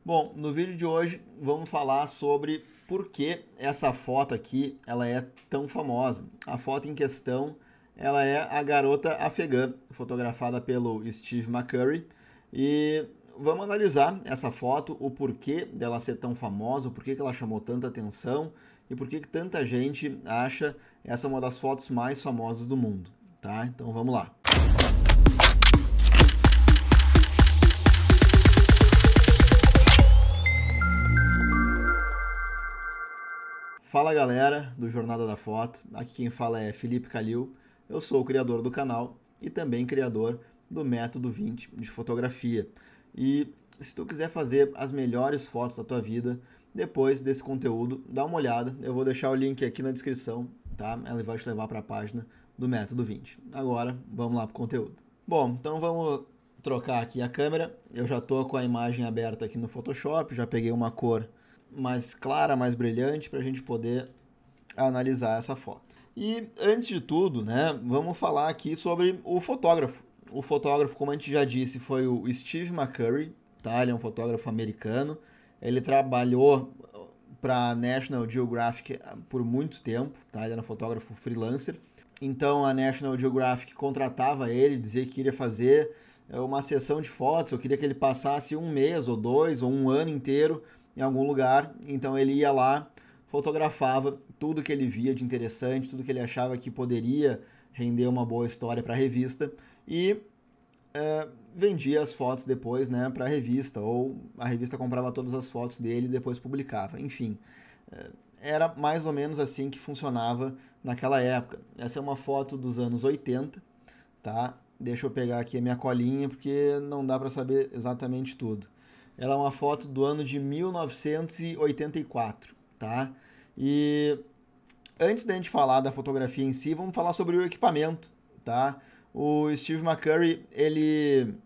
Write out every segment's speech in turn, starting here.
Bom, no vídeo de hoje vamos falar sobre por que essa foto aqui ela é tão famosa. A foto em questão ela é a garota afegã, fotografada pelo Steve McCurry, e vamos analisar essa foto, o porquê dela ser tão famosa, o porquê que ela chamou tanta atenção e por que tanta gente acha essa uma das fotos mais famosas do mundo, tá? Então vamos lá. Fala galera do Jornada da Foto, aqui quem fala é Felipe Calil, eu sou o criador do canal e também criador do Método 20 de fotografia. E se tu quiser fazer as melhores fotos da tua vida, depois desse conteúdo, dá uma olhada, eu vou deixar o link aqui na descrição, tá? Ela vai te levar para a página do Método 20. Agora, vamos lá para o conteúdo. Bom, então vamos trocar aqui a câmera, eu já estou com a imagem aberta aqui no Photoshop, já peguei uma cor mais clara, mais brilhante, para a gente poder analisar essa foto. E antes de tudo, né, vamos falar aqui sobre o fotógrafo. O fotógrafo, como a gente já disse, foi o Steve McCurry, tá? Ele é um fotógrafo americano. Ele trabalhou para a National Geographic por muito tempo, tá? Ele era um fotógrafo freelancer. Então a National Geographic contratava ele, dizia que queria fazer uma sessão de fotos, ou queria que ele passasse um mês, ou dois, ou um ano inteiro em algum lugar, então ele ia lá, fotografava tudo que ele via de interessante, tudo que ele achava que poderia render uma boa história para a revista e vendia as fotos depois, né, para a revista, ou a revista comprava todas as fotos dele e depois publicava. Enfim, era mais ou menos assim que funcionava naquela época. Essa é uma foto dos anos 80, tá? Deixa eu pegar aqui a minha colinha porque não dá para saber exatamente tudo. Ela é uma foto do ano de 1984, tá? E antes da gente falar da fotografia em si, vamos falar sobre o equipamento, tá? O Steve McCurry, ele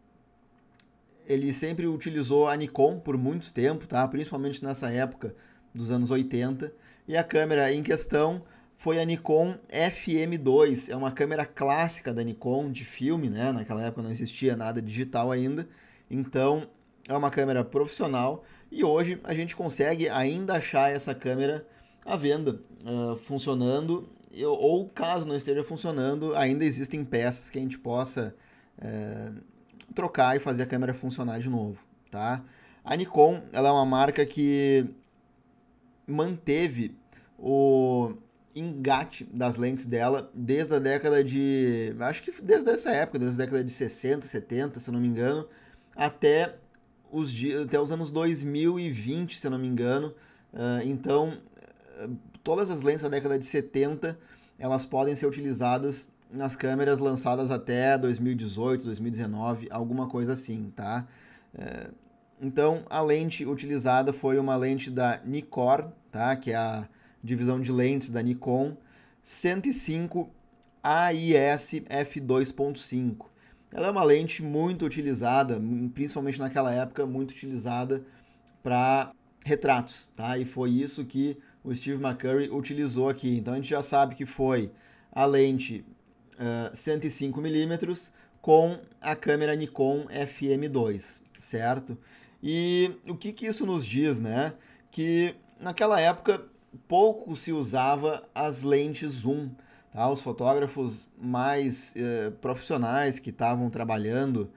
sempre utilizou a Nikon por muito tempo, tá? Principalmente nessa época dos anos 80. E a câmera em questão foi a Nikon FM2. É uma câmera clássica da Nikon, de filme, né? Naquela época não existia nada digital ainda. Então, é uma câmera profissional e hoje a gente consegue ainda achar essa câmera à venda, funcionando, ou caso não esteja funcionando, ainda existem peças que a gente possa trocar e fazer a câmera funcionar de novo, tá? A Nikon, ela é uma marca que manteve o engate das lentes dela desde a década de... acho que desde essa época, desde a década de 60, 70, se eu não me engano, até os anos 2020, se eu não me engano. Então, todas as lentes da década de 70, elas podem ser utilizadas nas câmeras lançadas até 2018, 2019, alguma coisa assim, tá? Então, a lente utilizada foi uma lente da Nikkor, tá? Que é a divisão de lentes da Nikon, 105 AIS f2.5. Ela é uma lente muito utilizada, principalmente naquela época, muito utilizada para retratos, tá? E foi isso que o Steve McCurry utilizou aqui. Então a gente já sabe que foi a lente 105mm com a câmera Nikon FM2, certo? E o que isso nos diz, né? Que naquela época pouco se usava as lentes zoom. Tá? Os fotógrafos mais profissionais que estavam trabalhando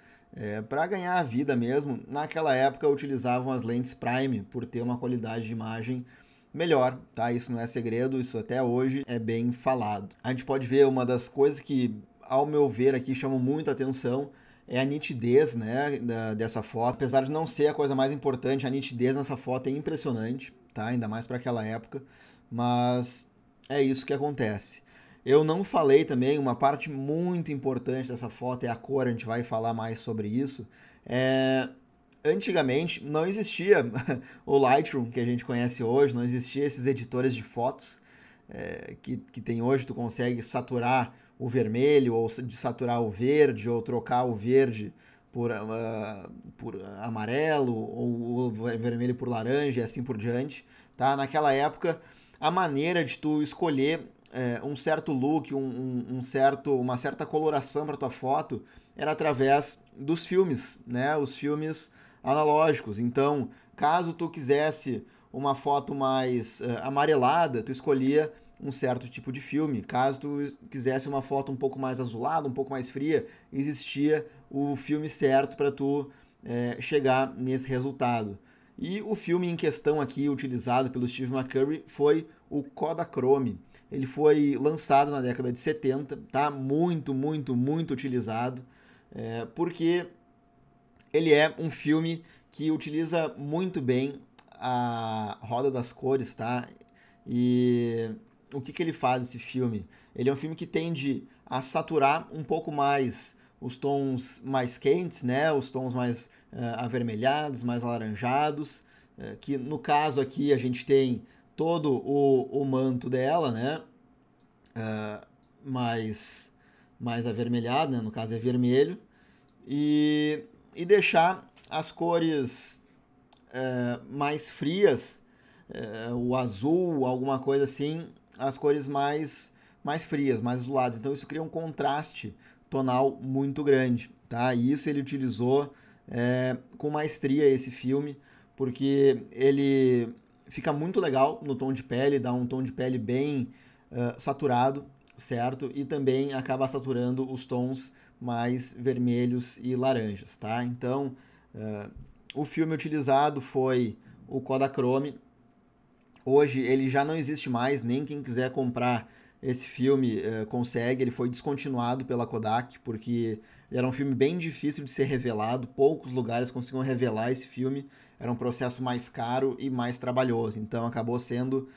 para ganhar a vida mesmo, naquela época utilizavam as lentes prime por ter uma qualidade de imagem melhor, tá? Isso não é segredo, isso até hoje é bem falado. A gente pode ver uma das coisas que, ao meu ver, aqui chamam muita atenção é a nitidez, né, dessa foto. Apesar de não ser a coisa mais importante, a nitidez nessa foto é impressionante, tá? Ainda mais para aquela época, mas é isso que acontece. Eu não falei também, uma parte muito importante dessa foto é a cor, a gente vai falar mais sobre isso. Antigamente não existia o Lightroom que a gente conhece hoje, não existia esses editores de fotos que tem hoje. Tu consegue saturar o vermelho, ou saturar o verde, ou trocar o verde por amarelo, ou o vermelho por laranja e assim por diante. Tá? Naquela época, a maneira de tu escolher um certo look, uma certa coloração para tua foto era através dos filmes, né? Os filmes analógicos. Então, Caso tu quisesse uma foto mais amarelada, tu escolhia um certo tipo de filme. Caso tu quisesse uma foto um pouco mais azulada, um pouco mais fria, existia o filme certo para tu chegar nesse resultado. E o filme em questão aqui, utilizado pelo Steve McCurry, foi o Kodachrome. Ele foi lançado na década de 70, tá? Muito, muito, muito utilizado, porque ele é um filme que utiliza muito bem a roda das cores, tá? E o que ele faz, esse filme? Ele é um filme que tende a saturar um pouco mais os tons mais quentes, né? Os tons mais avermelhados, mais alaranjados, que no caso aqui a gente tem todo o manto dela, né? Mais avermelhado, né? No caso é vermelho. E deixar as cores mais frias, o azul, alguma coisa assim, as cores mais frias, mais azuladas. Então isso cria um contraste tonal muito grande, tá? E isso ele utilizou com maestria esse filme, porque ele fica muito legal no tom de pele, dá um tom de pele bem saturado, certo? E também acaba saturando os tons mais vermelhos e laranjas, tá? Então, o filme utilizado foi o Kodachrome. Hoje ele já não existe mais, nem quem quiser comprar esse filme consegue. Ele foi descontinuado pela Kodak, porque ele era um filme bem difícil de ser revelado, poucos lugares conseguiam revelar esse filme, era um processo mais caro e mais trabalhoso, então acabou sendo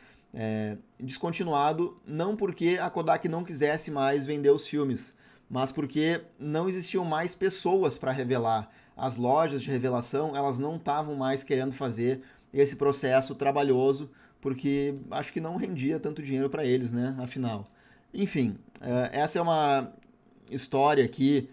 descontinuado, não porque a Kodak não quisesse mais vender os filmes, mas porque não existiam mais pessoas para revelar. As lojas de revelação, elas não estavam mais querendo fazer esse processo trabalhoso, porque acho que não rendia tanto dinheiro para eles, né? Afinal. Enfim, essa é uma história aqui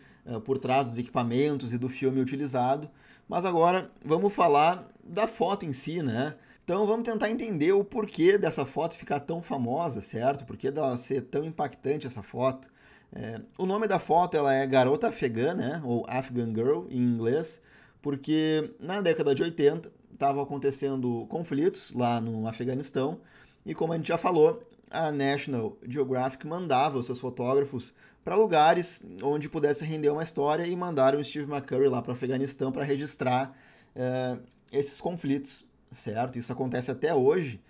por trás dos equipamentos e do filme utilizado, mas agora vamos falar da foto em si, né? Então vamos tentar entender o porquê dessa foto ficar tão famosa, certo? Por que dela ser tão impactante essa foto? O nome da foto ela é Garota Afegã, né? Ou Afghan Girl em inglês, porque na década de 80 estavam acontecendo conflitos lá no Afeganistão e, como a gente já falou, a National Geographic mandava os seus fotógrafos para lugares onde pudesse render uma história e mandaram o Steve McCurry lá para o Afeganistão para registrar esses conflitos, certo? Isso acontece até hoje.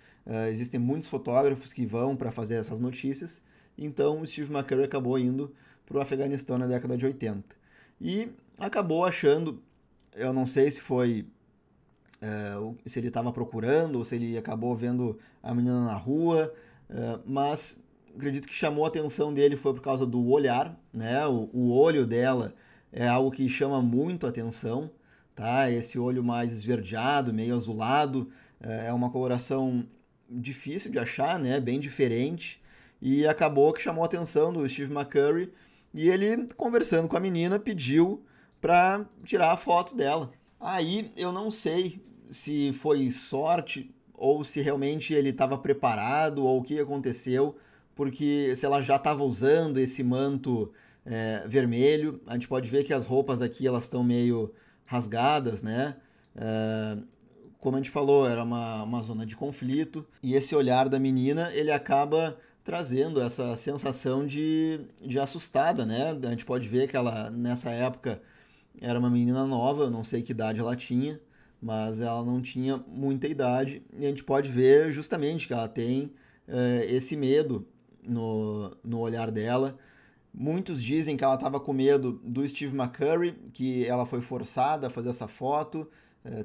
Existem muitos fotógrafos que vão para fazer essas notícias. Então o Steve McCurry acabou indo para o Afeganistão na década de 80. E acabou achando, eu não sei se foi se ele estava procurando ou se ele acabou vendo a menina na rua, mas acredito que chamou a atenção dele foi por causa do olhar, né? O olho dela é algo que chama muito a atenção, tá? Esse olho mais esverdeado, meio azulado, é uma coloração difícil de achar, né? Bem diferente, e acabou que chamou a atenção do Steve McCurry, e ele, conversando com a menina, pediu para tirar a foto dela. Aí eu não sei se foi sorte ou se realmente ele estava preparado ou o que aconteceu, porque se ela já estava usando esse manto vermelho, a gente pode ver que as roupas aqui elas estão meio rasgadas, né? Como a gente falou, era uma zona de conflito e esse olhar da menina ele acaba trazendo essa sensação de assustada, né? A gente pode ver que ela nessa época era uma menina nova, eu não sei que idade ela tinha, mas ela não tinha muita idade. E a gente pode ver justamente que ela tem esse medo no olhar dela. Muitos dizem que ela estava com medo do Steve McCurry, que ela foi forçada a fazer essa foto.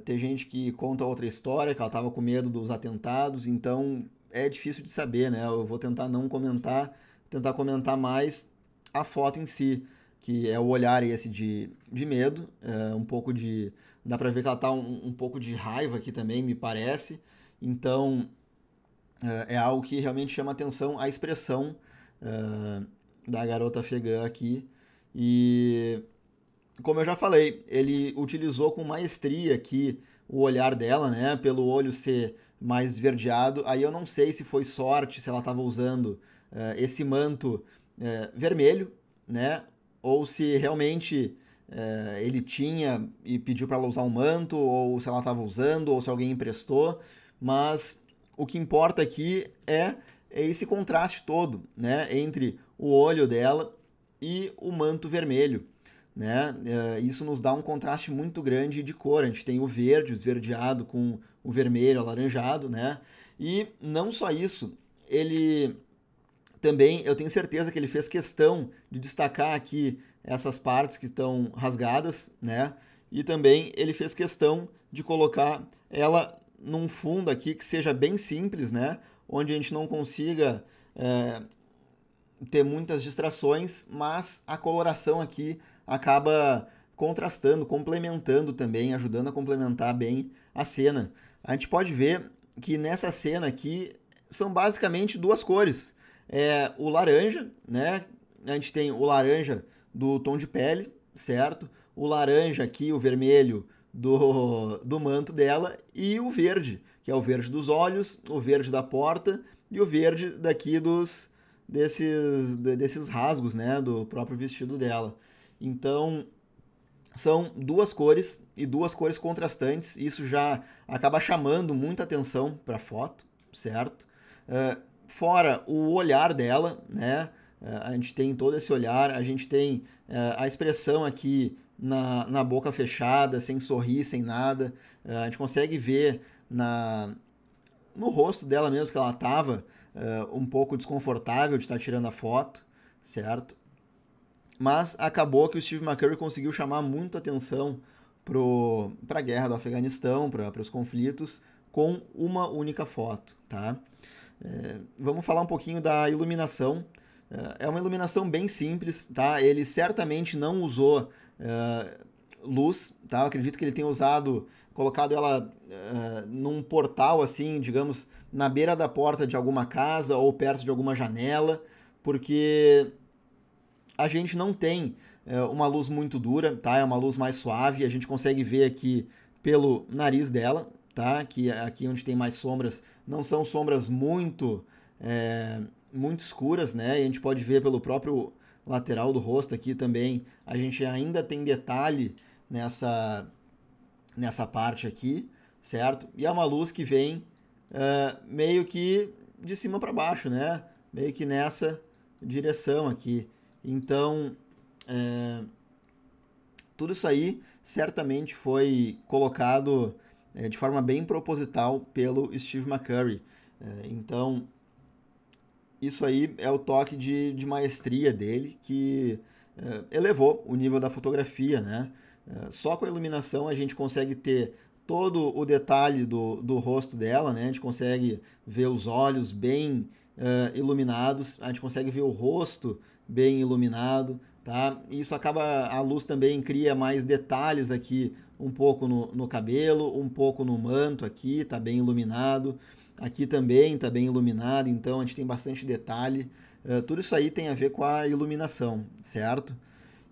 Tem gente que conta outra história, que ela estava com medo dos atentados. Então é difícil de saber, né? Eu vou tentar não comentar, tentar comentar mais a foto em si, que é o olhar esse de medo, um pouco de... Dá pra ver que ela tá um pouco de raiva aqui também, me parece. Então, é algo que realmente chama atenção a expressão da garota afegã aqui. E, como eu já falei, ele utilizou com maestria aqui o olhar dela, né? Pelo olho ser mais esverdeado. Aí eu não sei se foi sorte, se ela estava usando esse manto vermelho, né? Ou se realmente ele tinha e pediu para ela usar um manto, ou se ela estava usando, ou se alguém emprestou, mas o que importa aqui é esse contraste todo, né, entre o olho dela e o manto vermelho, né? Isso nos dá um contraste muito grande de cor. A gente tem o verde, o esverdeado com o vermelho, alaranjado, né? E não só isso, ele também, eu tenho certeza que ele fez questão de destacar aqui essas partes que estão rasgadas, né? E também ele fez questão de colocar ela num fundo aqui que seja bem simples, né? Onde a gente não consiga ter muitas distrações, mas a coloração aqui acaba contrastando, complementando também, ajudando a complementar bem a cena. A gente pode ver que nessa cena aqui são basicamente duas cores. O laranja, né? A gente tem o laranja do tom de pele, certo? O laranja aqui, o vermelho do manto dela, e o verde, que é o verde dos olhos, o verde da porta e o verde daqui desses rasgos, né, do próprio vestido dela. Então, são duas cores e duas cores contrastantes. Isso já acaba chamando muita atenção para a foto, certo? Fora o olhar dela, né? A gente tem todo esse olhar, a gente tem a expressão aqui na boca fechada, sem sorrir, sem nada. A gente consegue ver no rosto dela mesmo que ela estava um pouco desconfortável de estar tirando a foto, certo? Mas acabou que o Steve McCurry conseguiu chamar muita atenção para a guerra do Afeganistão, para os conflitos, com uma única foto, tá? Vamos falar um pouquinho da iluminação. É uma iluminação bem simples, tá? Ele certamente não usou luz, tá? Eu acredito que ele tenha colocado ela num portal, assim, digamos, na beira da porta de alguma casa ou perto de alguma janela, porque a gente não tem uma luz muito dura, tá? É uma luz mais suave, a gente consegue ver aqui pelo nariz dela, tá? Que aqui onde tem mais sombras, não são sombras muito escuras, né? E a gente pode ver pelo próprio lateral do rosto aqui também, a gente ainda tem detalhe nessa parte aqui, certo? E é uma luz que vem meio que de cima para baixo, né? Meio que nessa direção aqui. Então, tudo isso aí certamente foi colocado de forma bem proposital pelo Steve McCurry. Então, isso aí é o toque de maestria dele que elevou o nível da fotografia, né? Só com a iluminação a gente consegue ter todo o detalhe do rosto dela, né? A gente consegue ver os olhos bem iluminados, a gente consegue ver o rosto bem iluminado, tá? E isso acaba, a luz também cria mais detalhes aqui, um pouco no cabelo, um pouco no manto aqui, tá bem iluminado. Aqui também está bem iluminado, então a gente tem bastante detalhe. Tudo isso aí tem a ver com a iluminação, certo?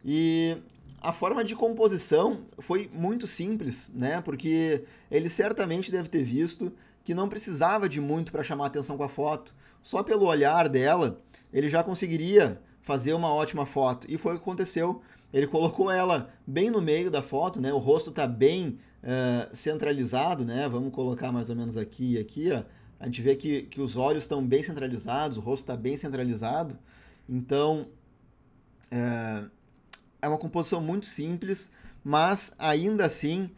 E a forma de composição foi muito simples, né? Porque ele certamente deve ter visto que não precisava de muito para chamar atenção com a foto. Só pelo olhar dela, ele já conseguiria fazer uma ótima foto. E foi o que aconteceu. Ele colocou ela bem no meio da foto, né? O rosto está bem centralizado, né? Vamos colocar mais ou menos aqui e aqui, ó. A gente vê que os olhos estão bem centralizados, o rosto está bem centralizado. Então, é uma composição muito simples, mas ainda assim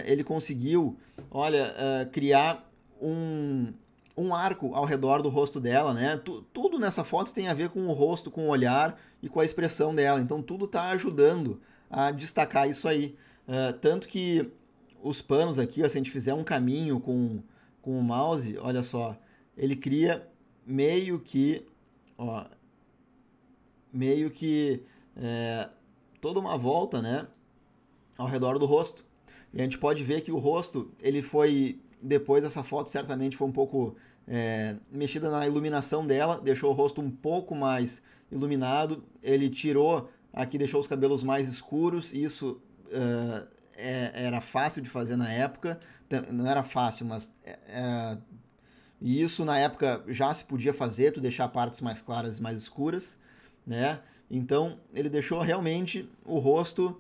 ele conseguiu, olha, criar um arco ao redor do rosto dela, né? Tudo nessa foto tem a ver com o rosto, com o olhar e com a expressão dela. Então tudo está ajudando a destacar isso aí. Tanto que os panos aqui, ó, se a gente fizer um caminho com o mouse, olha só, ele cria meio que toda uma volta, né, ao redor do rosto. E a gente pode ver que o rosto, ele foi, depois dessa foto, certamente foi um pouco mexida na iluminação dela, deixou o rosto um pouco mais iluminado, ele tirou aqui, deixou os cabelos mais escuros, isso era fácil de fazer na época, não era fácil, mas e isso na época já se podia fazer, tu deixar partes mais claras e mais escuras, né? Então ele deixou realmente o rosto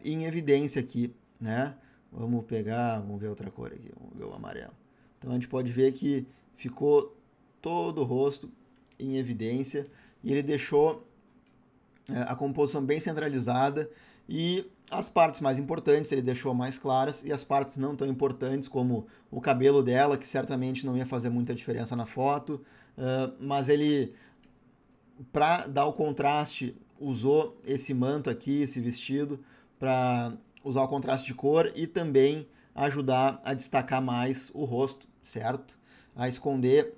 em evidência aqui, né? Vamos ver outra cor aqui, vamos ver o amarelo. Então a gente pode ver que ficou todo o rosto em evidência e ele deixou a composição bem centralizada e as partes mais importantes ele deixou mais claras e as partes não tão importantes, como o cabelo dela, que certamente não ia fazer muita diferença na foto, mas ele, para dar o contraste, usou esse manto aqui, esse vestido, para usar o contraste de cor e também ajudar a destacar mais o rosto, certo? A esconder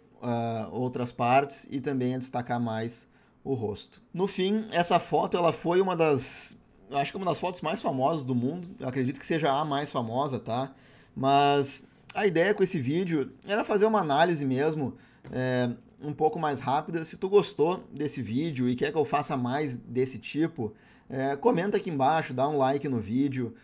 outras partes e também a destacar mais o rosto. No fim, essa foto ela foi acho que uma das fotos mais famosas do mundo. Eu acredito que seja a mais famosa, tá? Mas a ideia com esse vídeo era fazer uma análise mesmo, um pouco mais rápida. Se tu gostou desse vídeo e quer que eu faça mais desse tipo, comenta aqui embaixo, dá um like no vídeo,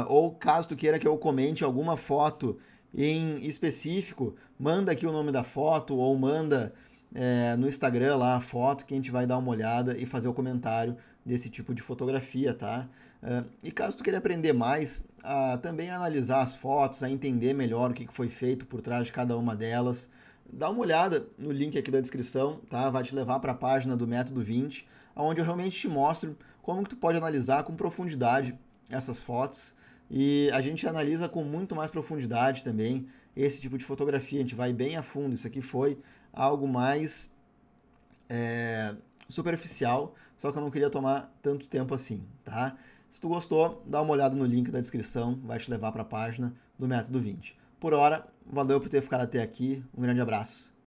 ou caso tu queira que eu comente alguma foto em específico, manda aqui o nome da foto ou manda no Instagram lá a foto que a gente vai dar uma olhada e fazer o comentário desse tipo de fotografia, tá? E caso tu queira aprender mais, a também analisar as fotos, a entender melhor o que foi feito por trás de cada uma delas, dá uma olhada no link aqui da descrição, tá? Vai te levar para a página do Método 20, onde eu realmente te mostro como que tu pode analisar com profundidade essas fotos. E a gente analisa com muito mais profundidade também esse tipo de fotografia. A gente vai bem a fundo. Isso aqui foi algo mais superficial, só que eu não queria tomar tanto tempo assim, tá? Se tu gostou, dá uma olhada no link da descrição, vai te levar para a página do Método 20. Por hora, valeu por ter ficado até aqui, um grande abraço.